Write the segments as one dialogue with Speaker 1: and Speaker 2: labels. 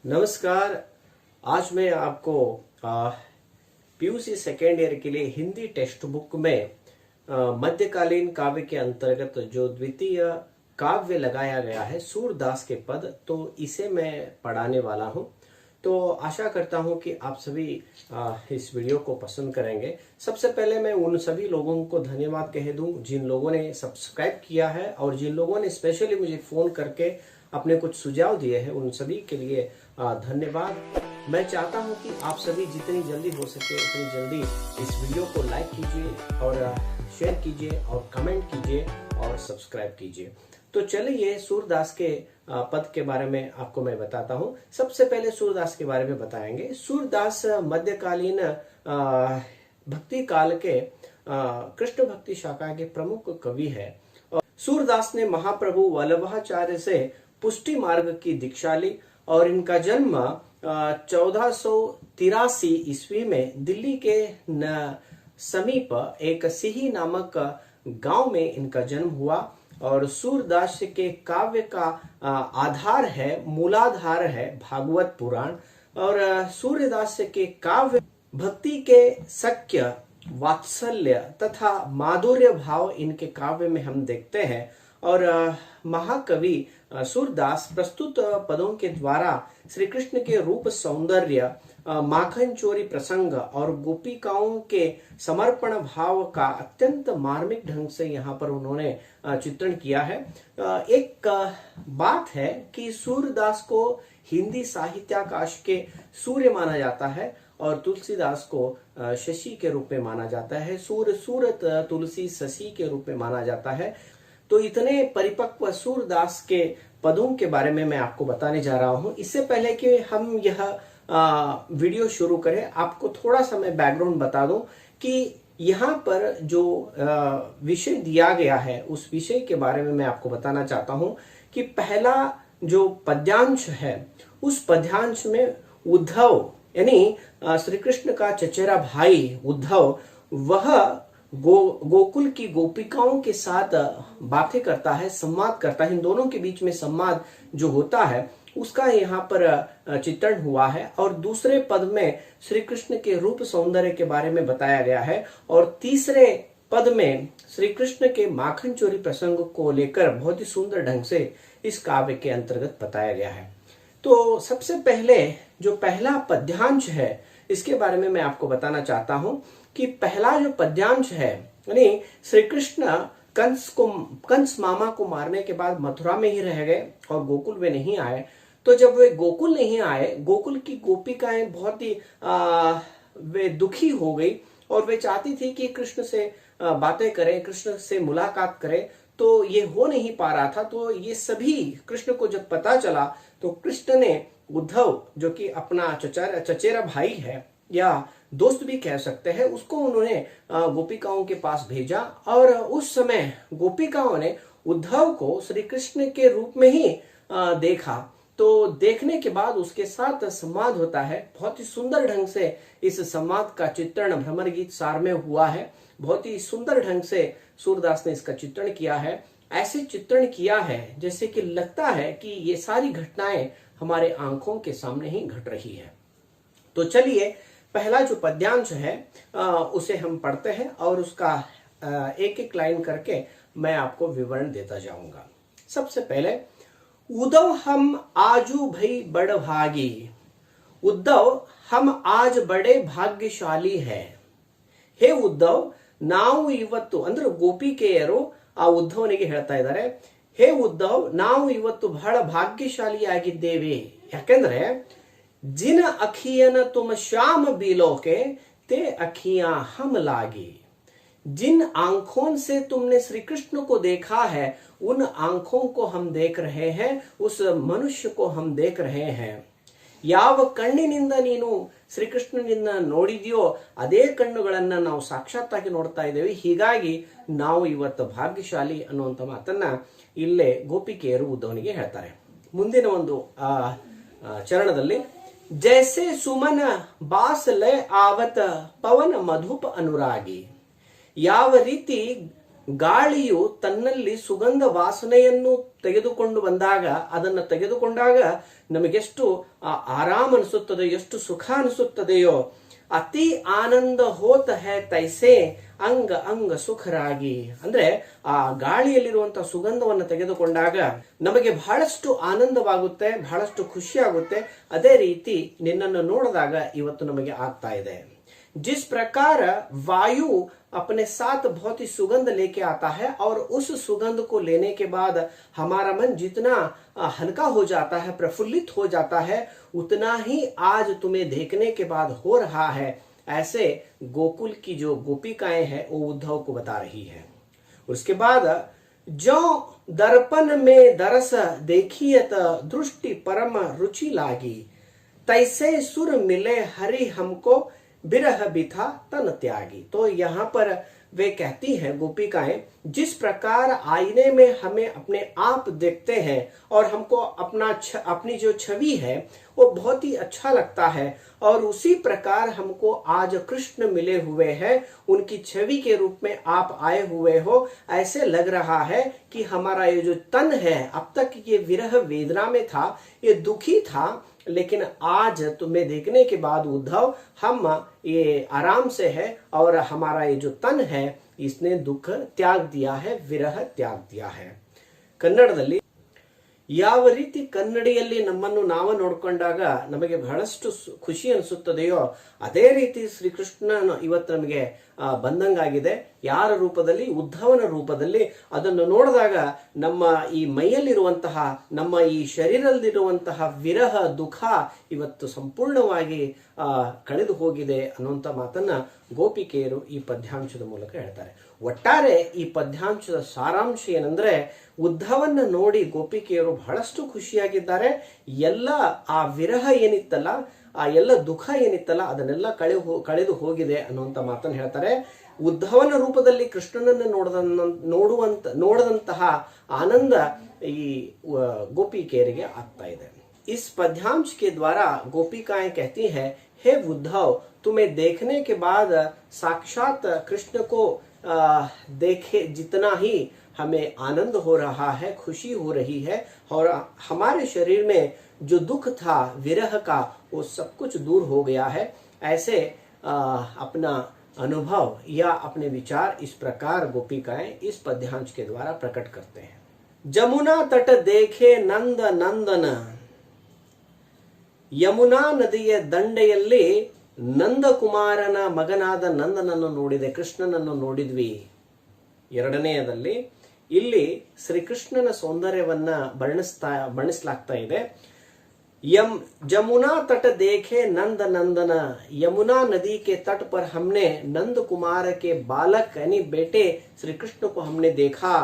Speaker 1: नमस्कार। आज मैं आपको पीयूसी सेकेंड ईयर के लिए हिंदी टेक्स्ट बुक में मध्यकालीन काव्य के अंतर्गत जो द्वितीय काव्य लगाया गया है सूरदास के पद, तो इसे मैं पढ़ाने वाला हूं। तो आशा करता हूं कि आप सभी इस वीडियो को पसंद करेंगे। सबसे पहले मैं उन सभी लोगों को धन्यवाद कह दूं जिन लोगों ने सब्सक्राइब किया है और जिन लोगों ने स्पेशली मुझे फोन करके अपने कुछ सुझाव दिए हैं, उन सभी के लिए धन्यवाद। मैं चाहता हूं कि आप सभी जितनी जल्दी हो सके उतनी जल्दी इस वीडियो को लाइक कीजिए और शेयर कीजिए और कमेंट कीजिए और सब्सक्राइब कीजिए। तो चलिए सूरदास के पद के बारे में आपको मैं बताता हूं। सबसे पहले सूरदास के बारे में बताएंगे। सूरदास मध्यकालीन भक्ति काल के कृष्ण भक्ति शाखा के प्रमुख कवि है। सूरदास ने महाप्रभु वल्लभाचार्य से पुष्टि मार्ग की दीक्षा ली और इनका जन्म 1483 ईस्वी में दिल्ली के समीप एक सिही नामक गांव में इनका जन्म हुआ। और सूरदास के काव्य का आधार है, मूलाधार है भागवत पुराण। और सूरदास के काव्य भक्ति के सख्य, वात्सल्य तथा माधुर्य भाव इनके काव्य में हम देखते हैं। और महाकवि सूरदास प्रस्तुत पदों के द्वारा श्री कृष्ण के रूप, सौंदर्य, माखन चोरी प्रसंग और गोपिकाओं के समर्पण भाव का अत्यंत मार्मिक ढंग से यहाँ पर उन्होंने चित्रण किया है। एक बात है कि सूरदास को हिंदी साहित्याकाश के सूर्य माना जाता है और तुलसीदास को शशि के रूप में माना जाता है। सूरत तुलसी शशि के रूप में माना जाता है। तो इतने परिपक्व सूरदास के पदों के बारे में मैं आपको बताने जा रहा हूं। इससे पहले कि हम यह वीडियो शुरू करें, आपको थोड़ा सा मैं बैकग्राउंड बता दूं कि यहाँ पर जो विषय दिया गया है उस विषय के बारे में मैं आपको बताना चाहता हूं कि पहला जो पद्यांश है उस पद्यांश में उद्धव यानी श्री कृष्ण का चचेरा भाई उद्धव वह गोकुल की गोपिकाओं के साथ बातें करता है, संवाद करता है। इन दोनों के बीच में संवाद जो होता है उसका यहाँ पर चित्रण हुआ है। और दूसरे पद में श्री कृष्ण के रूप, सौंदर्य के बारे में बताया गया है। और तीसरे पद में श्री कृष्ण के माखन चोरी प्रसंग को लेकर बहुत ही सुंदर ढंग से इस काव्य के अंतर्गत बताया गया है। तो सबसे पहले जो पहला पद्यांश है इसके बारे में मैं आपको बताना चाहता हूं कि पहला जो पद्यांश है यानी श्री कृष्ण कंस मामा को मारने के बाद मथुरा में ही रह गए और गोकुल में नहीं आए। तो जब वे गोकुल नहीं आए, गोकुल की गोपिकाएं बहुत ही वे दुखी हो गई और वे चाहती थी कि कृष्ण से बातें करें, कृष्ण से मुलाकात करें, तो ये हो नहीं पा रहा था। तो ये सभी कृष्ण को जब पता चला तो कृष्ण ने उद्धव, जो कि अपना चचेरा भाई है या दोस्त भी कह सकते हैं, उसको उन्होंने गोपिकाओं के पास भेजा। और उस समय गोपिकाओं ने उद्धव को श्री कृष्ण के रूप में ही देखा। तो देखने के बाद उसके साथ संवाद होता है। बहुत ही सुंदर ढंग से इस संवाद का चित्रण भ्रमर गीत सार में हुआ है। बहुत ही सुंदर ढंग से सूरदास ने इसका चित्रण किया है। ऐसे चित्रण किया है जैसे कि लगता है कि ये सारी घटनाएं हमारे आंखों के सामने ही घट रही है। तो चलिए पहला जो पद्यांश है उसे हम पढ़ते हैं और उसका एक एक लाइन करके मैं आपको विवरण देता जाऊंगा। सबसे पहले, उद्धव हम आजू भई बड़ भागी, उद्धव हम आज बड़े भाग्यशाली है। हे ಉದ್ಧವ್, ನಾವು ಇವತ್ತು ಅಂದ್ರೆ ಗೋಪಿಕೆಯರು ಆ ಉದ್ಧವನಿಗೆ ಹೇಳ್ತಾ ಇದ್ದಾರೆ, ಹೇ ಉದ್ಧವ್, ನಾವು ಇವತ್ತು ಬಹಳ ಭಾಗ್ಯಶಾಲಿಯಾಗಿದ್ದೇವೆ. ಯಾಕೆಂದ್ರೆ जिन अखियन तुम श्याम बिलो के ते अखियां हम लागी। जिन आंखों से तुमने श्री कृष्ण को देखा है उन आंखों को हम देख रहे हैं, उस मनुष्य को हम देख रहे हैं। ಯಾವ ಕಣ್ಣಿನಿಂದ ನೀನು ಶ್ರೀಕೃಷ್ಣನಿಂದ ನೋಡಿದೆಯೋ ಅದೇ ಕಣ್ಣುಗಳನ್ನ ನಾವು ಸಾಕ್ಷಾತ್ತಾಗಿ ನೋಡ್ತಾ ಇದ್ದೇವೆ. ಹೀಗಾಗಿ ನಾವು ಇವತ್ತು ಭಾಗ್ಯಶಾಲಿ ಅನ್ನುವಂಥ ಮಾತನ್ನ ಇಲ್ಲೇ ಗೋಪಿಕೆಯರು ಉದ್ದವನಿಗೆ ಹೇಳ್ತಾರೆ. ಮುಂದಿನ ಒಂದು ಚರಣದಲ್ಲಿ, जैसे सुमन बास लय आवत पवन मधुप अनुरागी। ಯಾವ ರೀತಿ ಗಾಳಿಯು ತನ್ನಲ್ಲಿ ಸುಗಂಧ ವಾಸನೆಯನ್ನು ತೆಗೆದುಕೊಂಡು ಬಂದಾಗ, ಅದನ್ನು ತೆಗೆದುಕೊಂಡಾಗ ನಮಗೆಷ್ಟು ಆರಾಮ ಅನಿಸುತ್ತದೆ, ಎಷ್ಟು ಸುಖ ಅನಿಸುತ್ತದೆಯೋ, ಅತಿ ಆನಂದ ಹೋತ ಹೇ ತೈಸೆ ಅಂಗ ಅಂಗ ಸುಖರಾಗಿ. ಅಂದ್ರೆ ಆ ಗಾಳಿಯಲ್ಲಿರುವಂತಹ ಸುಗಂಧವನ್ನು ತೆಗೆದುಕೊಂಡಾಗ ನಮಗೆ ಬಹಳಷ್ಟು ಆನಂದವಾಗುತ್ತೆ, ಬಹಳಷ್ಟು ಖುಷಿ ಆಗುತ್ತೆ. ಅದೇ ರೀತಿ ನಿನ್ನನ್ನು ನೋಡಿದಾಗ ಇವತ್ತು ನಮಗೆ ಆಗ್ತಾ ಇದೆ. जिस प्रकार वायु अपने साथ बहुत ही सुगंध लेके आता है और उस सुगंध को लेने के बाद हमारा मन जितना हल्का हो जाता है, प्रफुल्लित हो जाता है, उतना ही आज तुम्हें देखने के बाद हो रहा है। ऐसे गोकुल की जो गोपिकाएं हैं वो उद्धव को बता रही है। उसके बाद जो दर्पण में दरस देखियत दृष्टि परम रुचि लागी, तैसे सुर मिले हरि हमको बिरह बिथा तन त्यागी। तो यहाँ पर वे कहती हैं गोपिकाएं, जिस प्रकार आईने में हमें अपने आप देखते हैं और हमको अपनी जो छवि है वो बहुत ही अच्छा लगता है, और उसी प्रकार हमको आज कृष्ण मिले हुए हैं, उनकी छवि के रूप में आप आए हुए हो। ऐसे लग रहा है कि हमारा ये जो तन है अब तक ये विरह वेदना में था, ये दुखी था, लेकिन आज तुम्हें देखने के बाद उद्धव हम ये आराम से है, और हमारा ये जो तन है इसने दुख त्याग दिया है, विरह त्याग दिया है। ಕನ್ನಡದಲ್ಲಿ ಯಾವ ರೀತಿ ಕನ್ನಡಿಯಲ್ಲಿ ನಮ್ಮನ್ನು ನಾವು ನೋಡಿಕೊಂಡಾಗ ನಮಗೆ ಬಹಳಷ್ಟು ಖುಷಿ ಅನಿಸುತ್ತದೆಯೋ, ಅದೇ ರೀತಿ ಶ್ರೀಕೃಷ್ಣನ ಇವತ್ತು ನಮಗೆ ಬಂದಂಗಾಗಿದೆ. ಯಾರ ರೂಪದಲ್ಲಿ? ಉದ್ಧವನ ರೂಪದಲ್ಲಿ. ಅದನ್ನು ನೋಡಿದಾಗ ನಮ್ಮ ಈ ಮೈಯಲ್ಲಿರುವಂತಹ, ನಮ್ಮ ಈ ಶರೀರದಲ್ಲಿರುವಂತಹ ವಿರಹ ದುಃಖ ಇವತ್ತು ಸಂಪೂರ್ಣವಾಗಿ ಕಳೆದು ಹೋಗಿದೆ ಅನ್ನುವಂಥ ಮಾತನ್ನ ಗೋಪಿಕೆಯರು ಈ ಪದ್ಯಾಂಶದ ಮೂಲಕ ಹೇಳ್ತಾರೆ. ಒಟ್ಟಾರೆ ಈ ಪದ್ಯಾಂಶದ ಸಾರಾಂಶ ಏನಂದ್ರೆ, ಉದ್ಧವನ್ನ ನೋಡಿ ಗೋಪಿಕೆಯರು ಬಹಳಷ್ಟು ಖುಷಿಯಾಗಿದ್ದಾರೆ. ಎಲ್ಲ ಆ ವಿರಹ ಏನಿತ್ತಲ್ಲ, ಆ ಎಲ್ಲ ದುಃಖ ಏನಿತ್ತಲ್ಲ, ಅದನ್ನೆಲ್ಲ ಕಳೆದು ಹೋಗಿದೆ ಅನ್ನುವಂಥ ಮಾತನ್ನು ಹೇಳ್ತಾರೆ. ಉದ್ಧವನ ರೂಪದಲ್ಲಿ ಕೃಷ್ಣನನ್ನು ನೋಡದಂತಹ ಆನಂದ ಈ ಗೋಪಿಕೆಯರಿಗೆ ಆಗ್ತಾ ಇದೆ. इस पद्यांश के द्वारा गोपिकाएं कहती हैं, हे उद्धव, तुम्हें देखने के बाद साक्षात कृष्ण को देखे जितना ही हमें आनंद हो रहा है, खुशी हो रही है, और हमारे शरीर में जो दुख था विरह का वो सब कुछ दूर हो गया है। ऐसे अपना अनुभव या अपने विचार इस प्रकार गोपिकाएं इस पद्यांश के द्वारा प्रकट करते हैं। जमुना तट देखे नंद नंदन, ಯಮುನಾ ನದಿಯ ದಂಡೆಯಲ್ಲಿ ನಂದಕುಮಾರನ ಮಗನಾದ ನಂದನನ್ನು ನೋಡಿದೆ, ಕೃಷ್ಣನನ್ನು ನೋಡಿದ್ವಿ. ಎರಡನೆಯದಲ್ಲಿ ಇಲ್ಲಿ ಶ್ರೀಕೃಷ್ಣನ ಸೌಂದರ್ಯವನ್ನ ಬಣ್ಣಿಸಲಾಗ್ತಾ ಇದೆ. जमुना तट देखे नंद नंदन, यमुना नदी के तट पर हमने नंद कुमार के बालक यानी बेटे श्री कृष्ण को हमने देखा।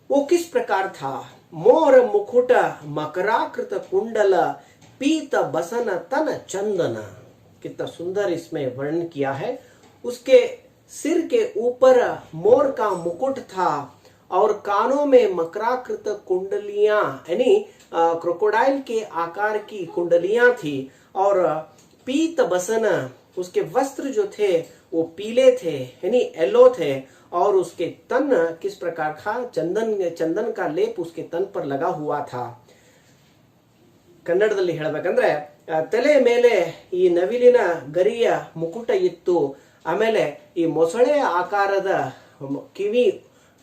Speaker 1: वो किस प्रकार था? मोर मुकुट मकराकृत कुंडल पीत बसन तन चंदन। कितना सुंदर इसमें वर्णन किया है। उसके सिर के ऊपर मोर का मुकुट था और कानों में मकराकृत कुंडलियां यानी क्रोकोडाइल के आकार की कुंडलियां थी, और पीत बसन उसके वस्त्र जो थे वो पीले थे यानी येलो थे, और उसके तन किस प्रकार था? चंदन का लेप उसके तन पर लगा हुआ था। ಕನ್ನಡದಲ್ಲಿ ಹೇಳಬೇಕಂದ್ರೆ, ತಲೆ ಮೇಲೆ ಈ ನವಿಲಿನ ಗರಿಯ ಮುಕುಟ ಇತ್ತು, ಆಮೇಲೆ ಈ ಮೊಸಳೆ ಆಕಾರದ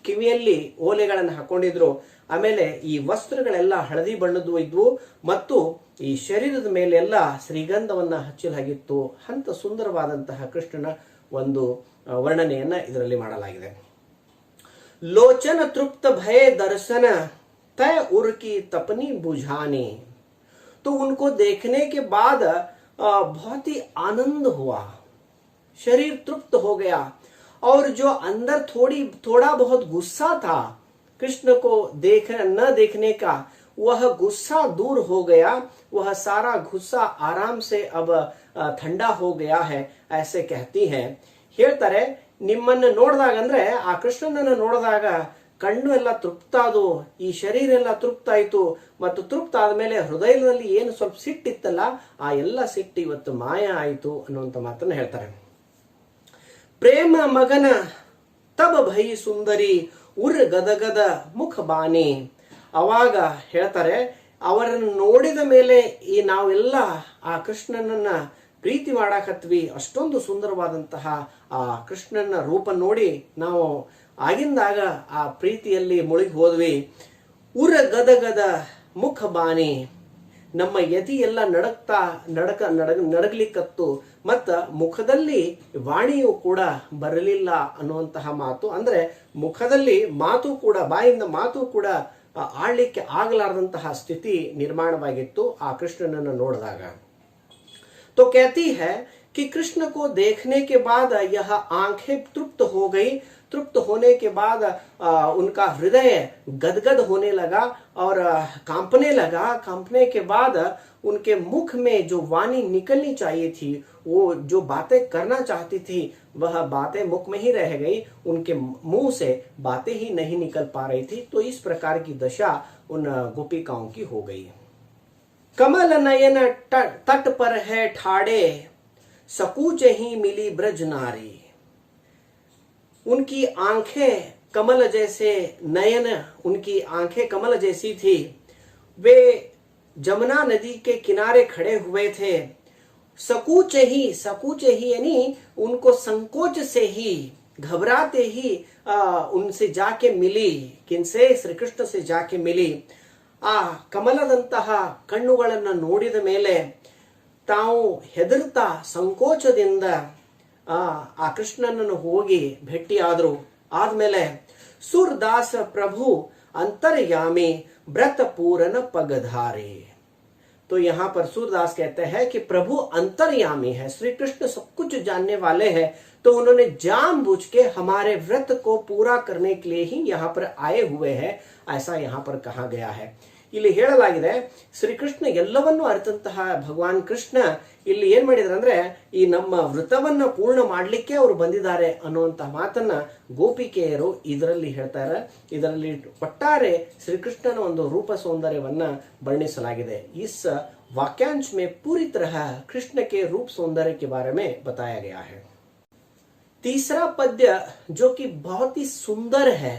Speaker 1: ಕಿವಿಯಲ್ಲಿ ಓಲೆಗಳನ್ನು ಹಾಕೊಂಡಿದ್ರು, ಆಮೇಲೆ ಈ ವಸ್ತ್ರಗಳೆಲ್ಲ ಹಳದಿ ಬಣ್ಣದ್ದು ಇದ್ವು, ಮತ್ತು ಈ ಶರೀರದ ಮೇಲೆಲ್ಲ ಶ್ರೀಗಂಧವನ್ನ ಹಚ್ಚಲಾಗಿತ್ತು ಅಂತ ಸುಂದರವಾದಂತಹ ಕೃಷ್ಣನ ಒಂದು ವರ್ಣನೆಯನ್ನ ಇದರಲ್ಲಿ ಮಾಡಲಾಗಿದೆ. ಲೋಚನ ತೃಪ್ತ ಭಯ ದರ್ಶನ तय उर की तपनी बुझानी। तो उनको देखने के बाद बहुत ही आनंद हुआ, शरीर तृप्त हो गया, और जो अंदर थोड़ा बहुत गुस्सा था कृष्ण को न देखने का, वह गुस्सा दूर हो गया, वह सारा गुस्सा आराम से अब ठंडा हो गया है, ऐसे कहती हैं। ಹೇಳ್ತಾರೆ, ನಿಮ್ಮನ್ನು ನೋಡಿದಾಗ ಅಂದ್ರೆ ಆ ಕೃಷ್ಣನನ್ನು ನೋಡಿದಾಗ ಕಣ್ಣು ಎಲ್ಲ ತೃಪ್ತಾದು, ಈ ಶರೀರ ಎಲ್ಲ ತೃಪ್ತಾಯಿತು, ಮತ್ತು ತೃಪ್ತ ಆದ್ಮೇಲೆ ಹೃದಯದಲ್ಲಿ ಏನು ಸ್ವಲ್ಪ ಸಿಟ್ಟಿತ್ತಲ್ಲ ಆ ಎಲ್ಲ ಸಿಟ್ಟು ಇವತ್ತು ಮಾಯ ಆಯಿತು ಅನ್ನುವಂತ ಮಾತನ್ನ ಹೇಳ್ತಾರೆ. ಪ್ರೇಮ ಮಗನ ತಬ ಭೈ ಸುಂದರಿ ಉರ್ ಗದಗದ ಮುಖ ಬಾನಿ. ಅವಾಗ ಹೇಳ್ತಾರೆ, ಅವರನ್ನು ನೋಡಿದ ಮೇಲೆ ಈ ನಾವೆಲ್ಲ ಆ ಕೃಷ್ಣನನ್ನ ಪ್ರೀತಿ ಮಾಡಾಕತ್ವಿ. ಅಷ್ಟೊಂದು ಸುಂದರವಾದಂತಹ ಆ ಕೃಷ್ಣನ ರೂಪ ನೋಡಿ ನಾವು ಆಗಿಂದಾಗ ಆ ಪ್ರೀತಿಯಲ್ಲಿ ಮುಳುಗಿ ಹೋದ್ವಿ. ಉರ ಗದಗದ ಮುಖ ಬಾನಿ, ನಮ್ಮ ಯತಿ ಎಲ್ಲ ನಡಗ್ಲಿಕ್ಕತ್ತು, ಮತ್ತ ಮುಖದಲ್ಲಿ ವಾಣಿಯೂ ಕೂಡ ಬರಲಿಲ್ಲ ಅನ್ನುವಂತಹ ಮಾತು. ಅಂದ್ರೆ ಮುಖದಲ್ಲಿ ಮಾತು ಕೂಡ, ಬಾಯಿಂದ ಮಾತು ಕೂಡ ಆಡ್ಲಿಕ್ಕೆ ಆಗಲಾರದಂತಹ ಸ್ಥಿತಿ ನಿರ್ಮಾಣವಾಗಿತ್ತು ಆ ಕೃಷ್ಣನನ್ನು ನೋಡಿದಾಗ. तो कहती है कि कृष्ण को देखने के बाद यह आंखें तृप्त हो गई. तृप्त होने के बाद उनका हृदय गदगद होने लगा और कांपने लगा. कांपने के बाद उनके मुख में जो वाणी निकलनी चाहिए थी, वो जो बातें करना चाहती थी, वह बातें मुख में ही रह गई. उनके मुंह से बातें ही नहीं निकल पा रही थी. तो इस प्रकार की दशा उन गोपिकाओं की हो गई. कमल नयन तट पर है ठाड़े, सकूच ही मिली ब्रज नारी. उनकी आंखें कमल जैसे, नयन उनकी आंखें कमल जैसी थी. वे जमुना नदी के किनारे खड़े हुए थे. सकूच ही यानी उनको संकोच से ही, घबराते ही उनसे जाके मिली. किनसे? श्री कृष्ण से जाके मिली. ಆ ಕಮಲದಂತಹ ಕಣ್ಣುಗಳನ್ನು ನೋಡಿದ ಮೇಲೆ ತಾವು ಹೆದರ್ತಾ ಸಂಕೋಚದಿಂದ ಆ ಕೃಷ್ಣನನ್ನು ಹೋಗಿ ಭೇಟಿಯಾದರು. ಆದ್ಮೇಲೆ सूरदास प्रभु अंतर्यामी व्रत पूरन पगधारे. तो यहाँ पर सूरदास कहते हैं कि प्रभु अंतर्यामी है, श्री कृष्ण सब कुछ जानने वाले हैं, तो उन्होंने जानबूझ के हमारे व्रत को पूरा करने के लिए ही यहाँ पर आए हुए हैं, ऐसा यहाँ पर कहा गया है. ಇಲ್ಲಿ ಹೇಳಲಾಗಿದೆ, ಶ್ರೀಕೃಷ್ಣ ಎಲ್ಲವನ್ನೂ ಅರಿತಂತಹ ಭಗವಾನ್ ಕೃಷ್ಣ ಇಲ್ಲಿ ಏನ್ ಮಾಡಿದ್ರು ಅಂದ್ರೆ ಈ ನಮ್ಮ ವೃತವನ್ನ ಪೂರ್ಣ ಮಾಡ್ಲಿಕ್ಕೆ ಅವರು ಬಂದಿದ್ದಾರೆ ಅನ್ನುವಂತಹ ಮಾತನ್ನ ಗೋಪಿಕೆಯರು ಇದರಲ್ಲಿ ಹೇಳ್ತಾರೆ. ಇದರಲ್ಲಿ ಒಟ್ಟಾರೆ ಶ್ರೀಕೃಷ್ಣನ ಒಂದು ರೂಪ ಸೌಂದರ್ಯವನ್ನ ವರ್ಣಿಸಲಾಗಿದೆ. इस वाक्यांश में पूरी तरह कृष्ण के रूप सौंदर्य के बारे में बताया गया है. तीसरा पद्य जो कि बहुत ही सुंदर है,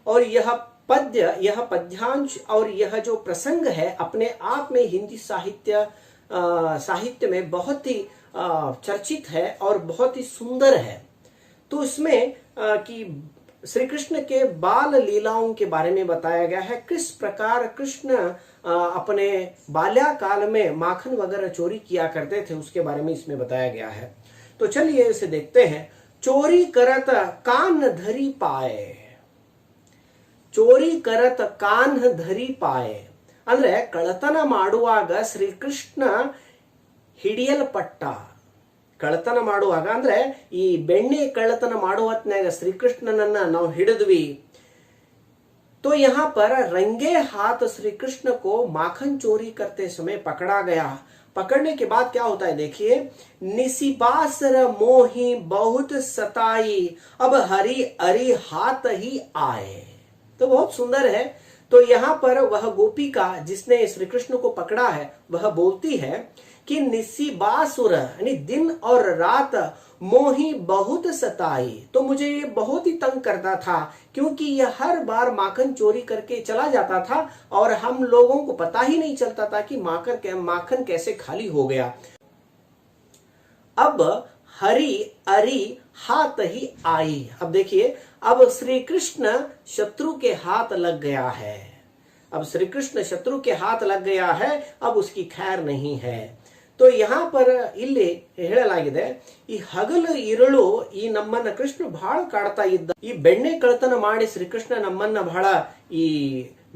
Speaker 1: और यह पद्यांश और यह जो प्रसंग है अपने आप में हिंदी साहित्य में बहुत ही चर्चित है और बहुत ही सुंदर है. तो इसमें कि श्री कृष्ण के बाल लीलाओं के बारे में बताया गया है. किस प्रकार कृष्ण अपने बाल्याकाल में माखन वगैरह चोरी किया करते थे, उसके बारे में इसमें बताया गया है. तो चलिए इसे देखते हैं. चोरी करत कान धरी पाए. ಚೋರಿ ಕರತ ಕಾನ್ ಧರಿ ಪಾಯೆ ಅಂದ್ರೆ ಕಳತನ ಮಾಡುವಾಗ ಶ್ರೀಕೃಷ್ಣ ಹಿಡಿಯಲ್ಪಟ್ಟ. ಕಳತನ ಮಾಡುವಾಗ ಅಂದ್ರೆ ಈ ಬೆಣ್ಣೆ ಕಳ್ಳತನ ಮಾಡುವ ಹೊತ್ನ್ಯಾಗ ಶ್ರೀಕೃಷ್ಣನನ್ನ ನಾವು ಹಿಡಿದ್ವಿ. तो यहाँ पर रंगे हाथ श्री कृष्ण को माखन चोरी करते समय पकड़ा गया. पकड़ने के बाद क्या होता है देखिए, निसिबासर मोही बहुत सताई, अब हरी हरी हाथ ही आए. तो बहुत सुंदर है. तो यहाँ पर वह गोपिका जिसने श्री कृष्ण को पकड़ा है वह बोलती है कि निसिबासुर यानी दिन और रात मोही बहुत सताई. तो मुझे ये बहुत ही तंग करता था, क्योंकि यह हर बार माखन चोरी करके चला जाता था और हम लोगों को पता ही नहीं चलता था कि माखन कैसे खाली हो गया. अब हरी अरी हाथ ही आई. अब देखिए, अब श्री कृष्ण शत्रु के हाथ लग गया है. अब श्री कृष्ण शत्रु के हाथ लग गया है, अब उसकी खैर नहीं है. तो यहाँ पर ಇಲ್ಲಿ ಹೇಳಲಾಗಿದೆ, ಈ ಹಗಲು ಇರುಳು ಈ ನಮ್ಮನ್ನ ಕೃಷ್ಣ ಬಹಳ ಕಾಡ್ತಾ ಇದ್ದ. ಈ ಬೆಣ್ಣೆ ಕಳತನ ಮಾಡಿ ಶ್ರೀಕೃಷ್ಣ ನಮ್ಮನ್ನ ಬಹಳ ಈ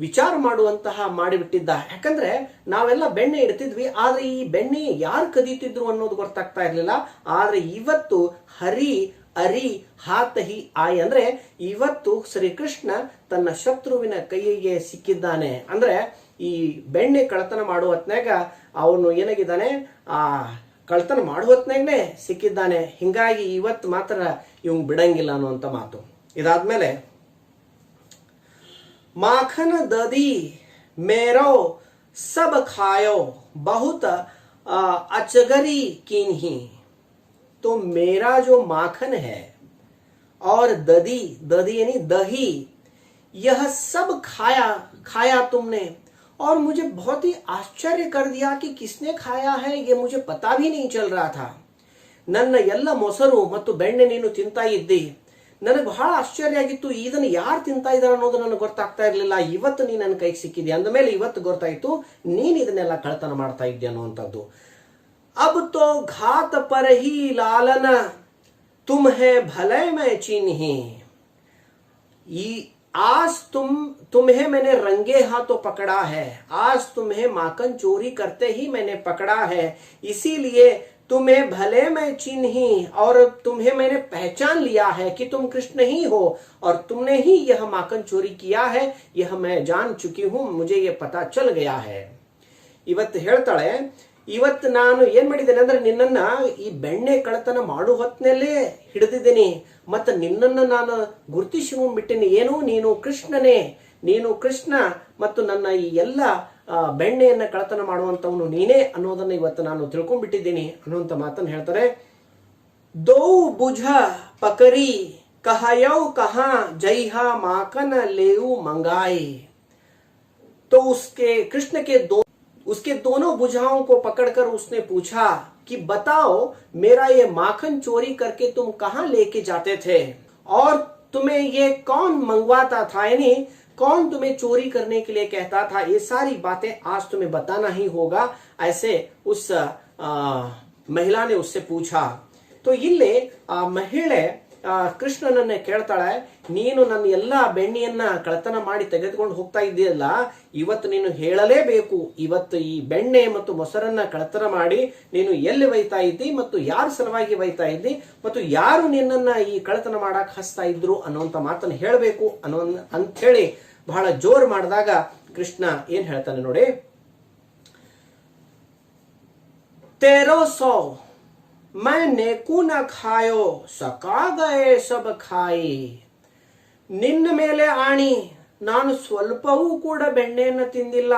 Speaker 1: ವಿಚಾರ ಮಾಡುವಂತಹ ಮಾಡಿಬಿಟ್ಟಿದ್ದ. ಯಾಕಂದ್ರೆ ನಾವೆಲ್ಲ ಬೆಣ್ಣೆ ಇಡ್ತಿದ್ವಿ, ಆದ್ರೆ ಈ ಬೆಣ್ಣೆ ಯಾರು ಕದೀತಿದ್ರು ಅನ್ನೋದು ಗೊತ್ತಾಗ್ತಾ ಇರ್ಲಿಲ್ಲ. ಆದ್ರೆ ಇವತ್ತು ಹರಿ ಅರಿ ಹಾತಹಿ ಆಯ್ ಅಂದ್ರೆ ಇವತ್ತು ಶ್ರೀಕೃಷ್ಣ ತನ್ನ ಶತ್ರುವಿನ ಕೈಗೆ ಸಿಕ್ಕಿದ್ದಾನೆ. ಅಂದ್ರೆ ಈ ಬೆಣ್ಣೆ ಕಳತನ ಮಾಡುವ ಹೊತ್ನಾಗ ಅವನು ಏನಾಗಿದ್ದಾನೆ, ಆ ಕಳ್ತನ ಮಾಡುವ ಹೊತ್ನಾಗನೆ ಸಿಕ್ಕಿದ್ದಾನೆ. ಹಿಂಗಾಗಿ ಇವತ್ತು ಮಾತ್ರ ಇವ್ ಬಿಡಂಗಿಲ್ಲ ಅನ್ನುವಂತ ಮಾತು. ಇದಾದ್ಮೇಲೆ माखन ददी मेरो सब खायो बहुत अचगरी कीन्ही. तो मेरा जो माखन है और दधी, दधी यानी दही, यह सब खाया तुमने, और मुझे बहुत ही आश्चर्य कर दिया कि किसने खाया है, ये मुझे पता भी नहीं चल रहा था। ನನ್ನ ಎಲ್ಲ ಮೊಸರು ಮತ್ತು ಬೆಣ್ಣೆ ನೀನು ತಿಂತಾ ಇದ್ದಿ, ನನಗೆ ಬಹಳ ಆಶ್ಚರ್ಯ ಆಗಿತ್ತು, ಇದನ್ನು ಯಾರು ತಿಂತಾ ಇದ್ದಾರೆ ಅನ್ನೋದು ನನಗೆ ಗೊತ್ತಾಗ್ತಾ ಇರಲಿಲ್ಲ. ಇವತ್ತು ನೀನು ನನ್ನ ಕೈಗೆ ಸಿಕ್ಕಿದ್ಯಾ ಅಂದಮೇಲೆ ಇವತ್ತು ಗೊತ್ತಾಯ್ತು ನೀನು ಇದನ್ನೆಲ್ಲ ಕಳ್ತನ ಮಾಡ್ತಾ ಇದ್ದೆ ಅನ್ನುವಂಥದ್ದು. ಅಬ್ ತೋ ಘಾತ ಪರ್ ಹಿ ಲಾಲನ ತುಮ್ಹೆ ಭಲೆ ಮೈ ಚಿನ್ಹಿ, ಈ आज तुम्हें मैंने रंगे हाथों पकड़ा है, आज तुम्हें माखन चोरी करते ही मैंने पकड़ा है, इसीलिए तुम्हें भले मैं चिन्ही, और तुम्हें मैंने पहचान लिया है कि तुम कृष्ण ही हो और तुमने ही यह माखन चोरी किया है, यह मैं जान चुकी हूं, मुझे यह पता चल गया है. ಇವತ್ತು ಹೇಳ್ತಾಳೆ, ಇವತ್ತು ನಾನು ಏನ್ ಮಾಡಿದ್ದೇನೆ ಅಂದ್ರೆ ನಿನ್ನನ್ನ ಈ ಬೆಣ್ಣೆ ಕಳತನ ಮಾಡೋ ಹೊತ್ತಿನಲ್ಲೇ ಹಿಡಿದಿದ್ದೀನಿ, ಮತ್ತೆ ನಿನ್ನನ್ನು ನಾನು ಗುರುತಿಸಿಕೊಂಡ್ಬಿಟ್ಟಿನಿ. ಏನು, ನೀನು ಕೃಷ್ಣನೇ, ನೀನು ಕೃಷ್ಣ, ಮತ್ತು ನನ್ನ ಈ ಎಲ್ಲ ಬೆಣ್ಣೆಯನ್ನ ಕಳತನ ಮಾಡುವಂತವನು ನೀನೇ ಅನ್ನೋದನ್ನ ಇವತ್ತು ನಾನು ತಿಳ್ಕೊಂಡ್ಬಿಟ್ಟಿದ್ದೀನಿ ಅನ್ನುವಂತ ಮಾತನ್ನು ಹೇಳ್ತಾರೆ. ದೋ ಬುझ ಪಕರಿ ಕಹಯೌ ಕಹಾ ಜೈಹಾ ಮಾಕನ ಲೇವು ಮಂಗಾई. तो उसके कृष्ण के उसके दोनों भुजाओं को पकड़कर उसने पूछा कि बताओ मेरा ये माखन चोरी करके तुम कहां लेके जाते थे, और तुम्हें ये कौन मंगवाता था, यानी कौन तुम्हें चोरी करने के लिए कहता था, ये सारी बातें आज तुम्हें बताना ही होगा, ऐसे उस महिला ने उससे पूछा. तो इल्ले महिಳೆ ಕೃಷ್ಣನನ್ನೇ ಕೇಳ್ತಾಳೆ, ನೀನು ನನ್ನ ಎಲ್ಲಾ ಬೆಣ್ಣೆಯನ್ನ ಕಳತನ ಮಾಡಿ ತೆಗೆದುಕೊಂಡು ಹೋಗ್ತಾ ಇದ್ದೀಯಲ್ಲ, ಇವತ್ತು ನೀನು ಹೇಳಲೇಬೇಕು, ಇವತ್ತು ಈ ಬೆಣ್ಣೆ ಮತ್ತು ಮೊಸರನ್ನ ಕಳತನ ಮಾಡಿ ನೀನು ಎಲ್ಲಿ ಒಯ್ತಾ ಇದ್ದಿ ಮತ್ತು ಯಾರ ಸಲುವಾಗಿ ಒಯ್ತಾ ಇದ್ದಿ ಮತ್ತು ಯಾರು ನಿನ್ನನ್ನ ಈ ಕಳತನ ಮಾಡಕ್ ಹಸ್ತಾ ಇದ್ರು ಅನ್ನುವಂತ ಮಾತನ್ನು ಹೇಳಬೇಕು ಅಂತ ಹೇಳಿ ಬಹಳ ಜೋರ್ ಮಾಡಿದಾಗ ಕೃಷ್ಣ ಏನ್ ಹೇಳ್ತಾನೆ ನೋಡಿ. ತೇರೋ ಸೋ मैं नेकू न खायो सका गए सब खाई, ನಿನ್ನ ಮೇಲೆ ಆಣಿ ನಾನು ಸ್ವಲ್ಪವೂ ಕೂಡ ಬೆಣ್ಣೆಯನ್ನು ತಿಂದಿಲ್ಲ,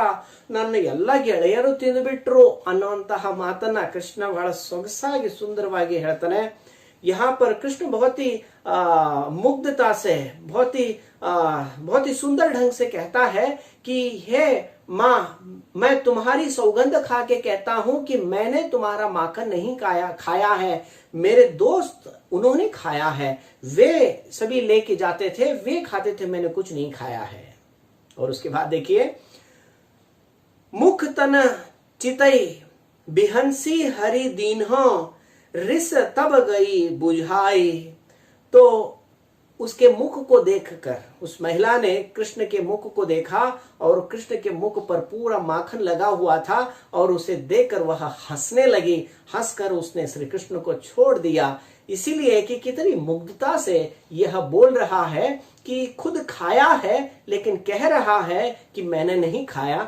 Speaker 1: ನನ್ನ ಎಲ್ಲ ಗೆಳೆಯರು ತಿಂದುಬಿಟ್ರು ಅನ್ನುವಂತಹ ಮಾತನ್ನ ಕೃಷ್ಣ ಬಹಳ ಸೊಗಸಾಗಿ ಸುಂದರವಾಗಿ ಹೇಳ್ತಾನೆ. यहाँ पर कृष्ण बहुत ही मुग्धता से, बहुत ही सुंदर ढंग से कहता है कि हे माँ, मैं तुम्हारी सौगंध खा के कहता हूं कि मैंने तुम्हारा माखन नहीं खाया है, मेरे दोस्त उन्होंने खाया है, वे सभी लेके जाते थे, वे खाते थे, मैंने कुछ नहीं खाया है. और उसके बाद देखिए, मुख तन चितई बिहंसी हरि दीन्हो रिस तब गई बुझाई. तो उसके मुख को देखकर, उस महिला ने कृष्ण के मुख को देखा और कृष्ण के मुख पर पूरा माखन लगा हुआ था, और उसे देखकर वह हंसने लगी. हंसकर उसने श्री कृष्ण को छोड़ दिया, इसीलिए कि कितनी मुग्धता से यह बोल रहा है कि खुद खाया है लेकिन कह रहा है कि मैंने नहीं खाया.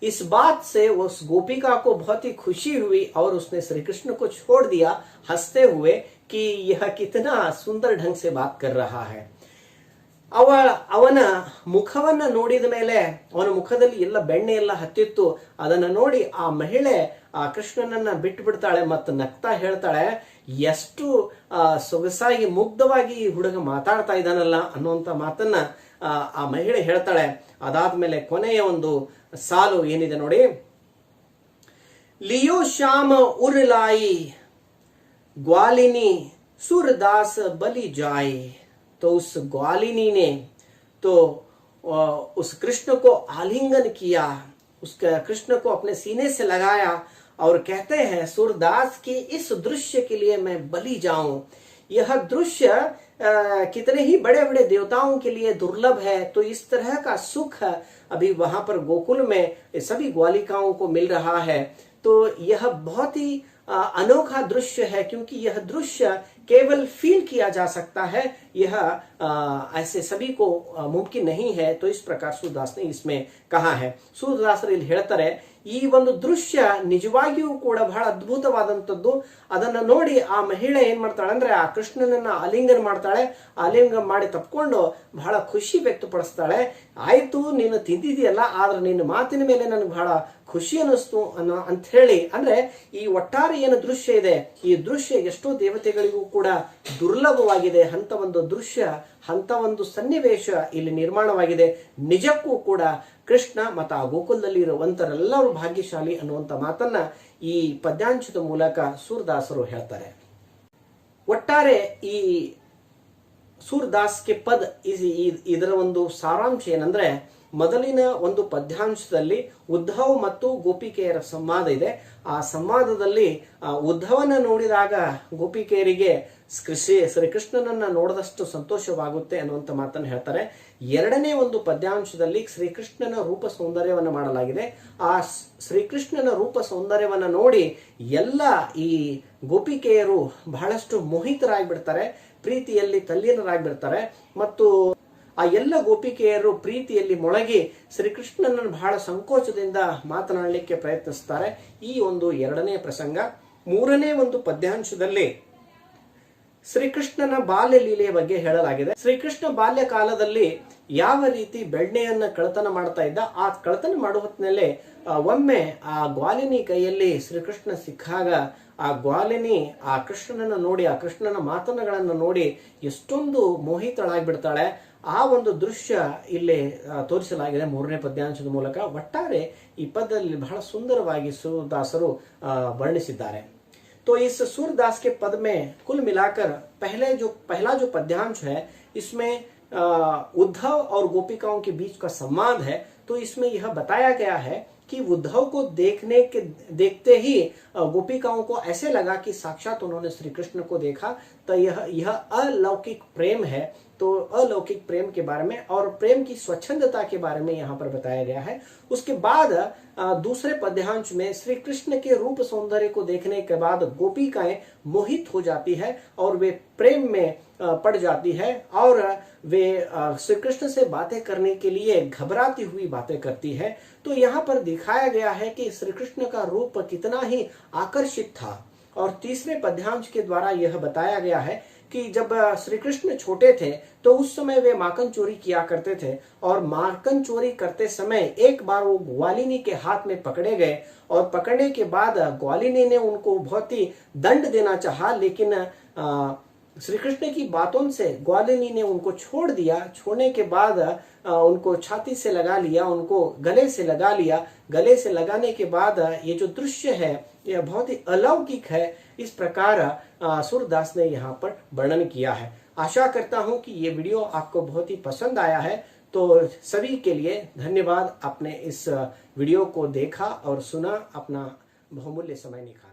Speaker 1: इस बात से उस गोपिका को बहुत ही खुशी हुई और उसने श्री कृष्ण को छोड़ दिया हंसते हुए कि यह कितना सुंदर ढंग से बात कर रहा है. ಅವನ ಮುಖವನ್ನ ನೋಡಿದ ಮೇಲೆ ಅವನ ಮುಖದಲ್ಲಿ ಎಲ್ಲ ಬೆಣ್ಣೆ ಎಲ್ಲ ಹತ್ತಿತ್ತು. ಅದನ್ನ ನೋಡಿ ಆ ಮಹಿಳೆ ಆ ಕೃಷ್ಣನನ್ನ ಬಿಟ್ಟು ಬಿಡ್ತಾಳೆ ಮತ್ತು ನಗ್ತಾ ಹೇಳ್ತಾಳೆ, ಎಷ್ಟು ಸೊಗಸಾಗಿ ಮುಗ್ಧವಾಗಿ ಈ ಹುಡುಗ ಮಾತಾಡ್ತಾ ಇದ್ದಾನಲ್ಲ ಅನ್ನುವಂತ ಮಾತನ್ನ ಆ ಮಹಿಳೆ ಹೇಳ್ತಾಳೆ. ಅದಾದ್ಮೇಲೆ ಕೊನೆಯ ಒಂದು ಸಾಲು ಏನಿದೆ ನೋಡಿ, लियो श्याम उरलाई ग्वालिनी सूरदास बलि जाए। तो उस ग्वालिनी ने तो उस कृष्ण को आलिंगन किया, उसका कृष्ण को अपने सीने से लगाया और कहते हैं सूरदास की इस दृश्य के लिए मैं बलि जाऊं। यह दृश्य कितने ही बड़े बड़े देवताओं के लिए दुर्लभ है। तो इस तरह का सुख अभी वहां पर गोकुल में सभी ग्वालिकाओं को मिल रहा है। तो यह बहुत ही अनोखा दृश्य है, क्योंकि यह दृश्य केवल फील किया जा सकता है, यह ऐसे सभी को मुमकिन नहीं है। तो इस प्रकार सूरदास ने इसमें कहा है। सूरदासರು ಇಲ್ಲಿ ಹೇಳ್ತಾರೆ, ಈ ಒಂದು ದೃಶ್ಯ ನಿಜವಾಗಿಯೂ ಕೂಡ ಬಹಳ ಅದ್ಭುತವಾದಂತದ್ದು। ಅದನ್ನ ನೋಡಿ ಆ ಮಹಿಳೆ ಏನ್ ಮಾಡ್ತಾಳೆ ಅಂದ್ರೆ ಆ ಕೃಷ್ಣನನ್ನ ಆಲಿಂಗನ ಮಾಡ್ತಾಳೆ। ಆಲಿಂಗನ ಮಾಡಿ ತಪ್ಪಿಕೊಂಡು ಬಹಳ ಖುಷಿ ವ್ಯಕ್ತಪಡಿಸ್ತಾಳೆ। ಆಯ್ತು ನೀನು ತಿಂದಿದೆಯಲ್ಲ, ಆದ್ರೆ ನಿನ್ನ ಮಾತಿನ ಮೇಲೆ ನನಗೆ ಬಹಳ ಖುಷಿ ಅನ್ನಿಸ್ತು ಅಂತ ಹೇಳಿ, ಅಂದ್ರೆ ಈ ಒಟ್ಟಾರೆ ಏನು ದೃಶ್ಯ ಇದೆ, ಈ ದೃಶ್ಯ ಎಷ್ಟೋ ದೇವತೆಗಳಿಗೂ ಕೂಡ ದುರ್ಲಭವಾಗಿದೆ ಅಂತ ಒಂದು ದೃಶ್ಯ, ಅಂತ ಒಂದು ಸನ್ನಿವೇಶ ಇಲ್ಲಿ ನಿರ್ಮಾಣವಾಗಿದೆ. ನಿಜಕ್ಕೂ ಕೂಡ ಕೃಷ್ಣ ಮತ್ತು ಆ ಗೋಕುಲದಲ್ಲಿ ಇರುವಂತರೆಲ್ಲರೂ ಭಾಗ್ಯಶಾಲಿ ಅನ್ನುವಂಥ ಮಾತನ್ನ ಈ ಪದ್ಯಾಂಶದ ಮೂಲಕ ಸೂರದಾಸರು ಹೇಳ್ತಾರೆ. ಒಟ್ಟಾರೆ ಈ ಸೂರದಾಸ್ ಕೆ ಪದ್ ಇದರ ಒಂದು ಸಾರಾಂಶ ಏನಂದ್ರೆ, ಮೊದಲಿನ ಒಂದು ಪದ್ಯಾಂಶದಲ್ಲಿ ಉದ್ಧವ್ ಮತ್ತು ಗೋಪಿಕೆಯರ ಸಂವಾದ ಇದೆ. ಆ ಸಂವಾದದಲ್ಲಿ ಉದ್ಧವನ ನೋಡಿದಾಗ ಗೋಪಿಕೆಯರಿಗೆ ಶ್ರೀಕೃಷ್ಣನನ್ನ ನೋಡಿದಷ್ಟು ಸಂತೋಷವಾಗುತ್ತೆ ಅನ್ನುವಂಥ ಮಾತನ್ನು ಹೇಳ್ತಾರೆ. ಎರಡನೇ ಒಂದು ಪದ್ಯಾಂಶದಲ್ಲಿ ಶ್ರೀಕೃಷ್ಣನ ರೂಪ ಸೌಂದರ್ಯವನ್ನು ಮಾಡಲಾಗಿದೆ. ಆ ಶ್ರೀಕೃಷ್ಣನ ರೂಪ ಸೌಂದರ್ಯವನ್ನ ನೋಡಿ ಎಲ್ಲ ಈ ಗೋಪಿಕೆಯರು ಬಹಳಷ್ಟು ಮೋಹಿತರಾಗ್ಬಿಡ್ತಾರೆ, ಪ್ರೀತಿಯಲ್ಲಿ ತಲ್ಲೀನರಾಗ್ಬಿಡ್ತಾರೆ. ಮತ್ತು ಆ ಎಲ್ಲ ಗೋಪಿಕೆಯರು ಪ್ರೀತಿಯಲ್ಲಿ ಮೊಳಗಿ ಶ್ರೀಕೃಷ್ಣನನ್ನು ಬಹಳ ಸಂಕೋಚದಿಂದ ಮಾತನಾಡಲಿಕ್ಕೆ ಪ್ರಯತ್ನಿಸ್ತಾರೆ. ಈ ಒಂದು ಎರಡನೇ ಪ್ರಸಂಗ. ಮೂರನೇ ಒಂದು ಪದ್ಯಾಂಶದಲ್ಲಿ ಶ್ರೀಕೃಷ್ಣನ ಬಾಲ್ಯ ಲೀಲೆಯ ಬಗ್ಗೆ ಹೇಳಲಾಗಿದೆ. ಶ್ರೀಕೃಷ್ಣ ಬಾಲ್ಯ ಕಾಲದಲ್ಲಿ ಯಾವ ರೀತಿ ಬೆಣ್ಣೆಯನ್ನ ಕಳ್ಳತನ ಮಾಡ್ತಾ ಇದ್ದ, ಆ ಕಳ್ಳತನ ಮಾಡುವ ಹೊತ್ತಿನಲ್ಲೇ ಒಮ್ಮೆ ಆ ಗ್ವಾಲಿನಿ ಕೈಯಲ್ಲಿ ಶ್ರೀಕೃಷ್ಣ ಸಿಕ್ಕಾಗ ಆ ಗ್ವಾಲಿನಿ ಆ ಕೃಷ್ಣನನ್ನ ನೋಡಿ, ಆ ಕೃಷ್ಣನ ಮಾತುಗಳನ್ನು ನೋಡಿ ಎಷ್ಟೊಂದು ಮೋಹಿತಳಾಗ್ಬಿಡ್ತಾಳೆ. ಆ ಒಂದು ದೃಶ್ಯ ಇಲ್ಲಿ ತೋರಿಸಲಾಗಿದೆ ಮೂರನೇ ಪದ್ಯಾಂಶದ ಮೂಲಕ. ಒಟ್ಟಾರೆ ಈ ಪದದಲ್ಲಿ ಬಹಳ ಸುಂದರವಾಗಿ ಸೂರದಾಸರು ವರ್ಣಿಸಿದ್ದಾರೆ. तो इस सूरदास के पद में कुल मिलाकर पहला जो पद्यांश है, इसमें उद्धव और गोपिकाओं के बीच का संवाद है. तो इसमें यह बताया गया है कि उद्धव को देखते ही गोपिकाओं को ऐसे लगा कि साक्षात उन्होंने श्री कृष्ण को देखा. तो यह अलौकिक प्रेम है. तो अलौकिक प्रेम के बारे में और प्रेम की स्वच्छंदता के बारे में यहाँ पर बताया गया है. उसके बाद दूसरे पद्यांश में श्री कृष्ण के रूप सौंदर्य को देखने के बाद गोपिकाएं मोहित हो जाती है और वे प्रेम में पड़ जाती है और वे श्री कृष्ण से बातें करने के लिए घबराती हुई बातें करती है. तो यहाँ पर दिखाया गया है कि श्री कृष्ण का रूप कितना ही आकर्षित था. और तीसरे पद्यांश के द्वारा यह बताया गया है कि जब श्री कृष्ण छोटे थे तो उस समय वे माखन चोरी किया करते थे और माखन चोरी करते समय एक बार वो ग्वालिनी के हाथ में पकड़े गए और पकड़ने के बाद ग्वालिनी ने उनको बहुत ही दंड देना चाहा, लेकिन श्री कृष्ण की बातों से ग्वालिनी ने उनको छोड़ दिया. छोड़ने के बाद उनको छाती से लगा लिया, उनको गले से लगा लिया. गले से लगाने के बाद ये जो दृश्य है यह बहुत ही अलौकिक है. इस प्रकार सूरदास ने यहाँ पर वर्णन किया है. आशा करता हूं कि ये वीडियो आपको बहुत ही पसंद आया है. तो सभी के लिए धन्यवाद. आपने इस वीडियो को देखा और सुना, अपना बहुमूल्य समय निकाला.